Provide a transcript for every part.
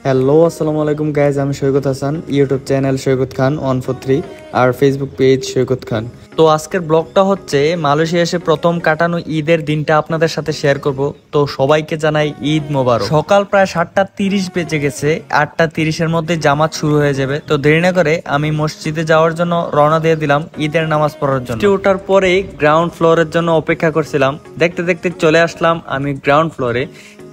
Hello আসসালামু আলাইকুম guys, আমি সৈকত হাসান। ইউটিউব চ্যানেল সৈকত খান 143 আর ফেসবুক পেজ সৈকত খান। তো আজকের ব্লগটা হচ্ছে মালয়েশিয়া এসে প্রথম কাটানো ঈদের দিনটা আপনাদের সাথে শেয়ার করব। তো সবাইকে জানাই ঈদ মোবারক। সকাল প্রায় 7:30 বেজে গেছে, 8:30-এর মধ্যে জামাত শুরু হয়ে যাবে। তো দেরি না করে আমি মসজিদে যাওয়ার জন্য রওনা দিয়ে দিলাম ঈদের নামাজ পড়ার জন্য। ওঠার পরে গ্রাউন্ড ফ্লোরের জন্য অপেক্ষা করছিলাম, দেখতে দেখতে চলে আসলাম আমি গ্রাউন্ড ফ্লোরে।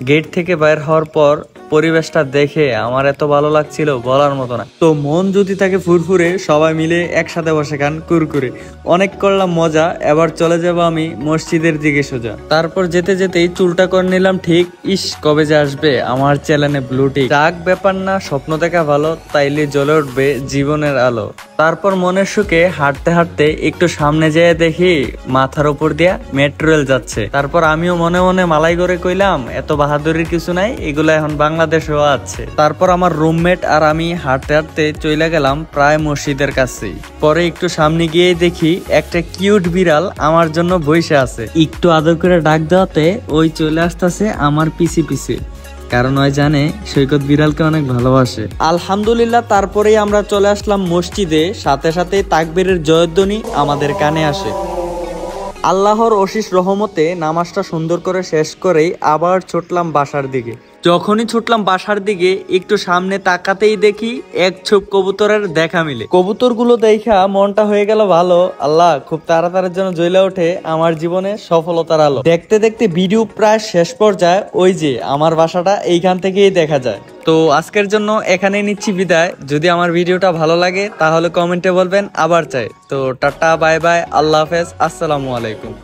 গেট থেকে বের হওয়ার পর পরিবেশটা দেখে আমার এত ভালো লাগছিল বলার মতো না। তো মন যদি থাকে ফুরফুরে, সবাই মিলে একসাথে বসে খান কুরকুরে। অনেক করলাম মজা, এবার চলে যাব আমি মসজিদের দিকে সোজা। তারপর যেতে যেতেই চুলটা করে নিলাম ঠিক। ইস, কবে যে আসবে আমার চ্যানেলে ব্লু টিক। যাক, ব্যাপার না, স্বপ্ন দেখা ভালো, তাইলে জ্বলে উঠবে জীবনের আলো। তারপর মনের সুখে হাঁটতে হাঁটতে একটু সামনে যেয়ে দেখি মাথার উপর দিয়া মেট্রো রেল যাচ্ছে। তারপর আমিও মনে মনে মালাই করে কইলাম, এত বাহাদুরির কিছু নাই, এগুলো এখন বাংলাদেশেও আছে। তারপর আমার রুমমেট আর আমি হাঁটতে হাঁটতে চলে গেলাম প্রায় মসজিদের কাছেই। পরে একটু সামনে গিয়ে দেখি একটা কিউট বিড়াল আমার জন্য বসে আছে। একটু আদর করে ডাক দেওয়াতে ওই চলে আসতেছে আমার পিছে পিছে, কারণ ওই জানে সৈকত বিড়ালকে অনেক ভালোবাসে। আলহামদুলিল্লাহ, তারপরেই আমরা চলে আসলাম মসজিদে। সাথে সাথে তাকবীরের জয়ধ্বনি আমাদের কানে আসে। আল্লাহর অশেষ রহমতে নামাজটা সুন্দর করে শেষ করেই আবার ছুটলাম বাসার দিকে। যখনই ছুটলাম বাসার দিকে, একটু সামনে তাকাতেই দেখি এক ছোপ কবুতরের দেখা মিলে। কবুতরগুলো দেখা মনটা হয়ে গেল ভালো। আল্লাহ খুব তাড়াতাড়ি যেন জ্বলে ওঠে আমার জীবনে সফলতার আলো। দেখতে দেখতে ভিডিও প্রায় শেষ পর্যায়ে, ওই যে আমার বাসাটা এইখান থেকেই দেখা যায়। তো আজকের জন্য এখানেই নিচ্ছি বিদায়। যদি আমার ভিডিওটা ভালো লাগে তাহলে কমেন্টে বলবেন আবার চাই। তো টাটা, বাই বাই, আল্লাহ হাফেজ, আসসালামু আলাইকুম।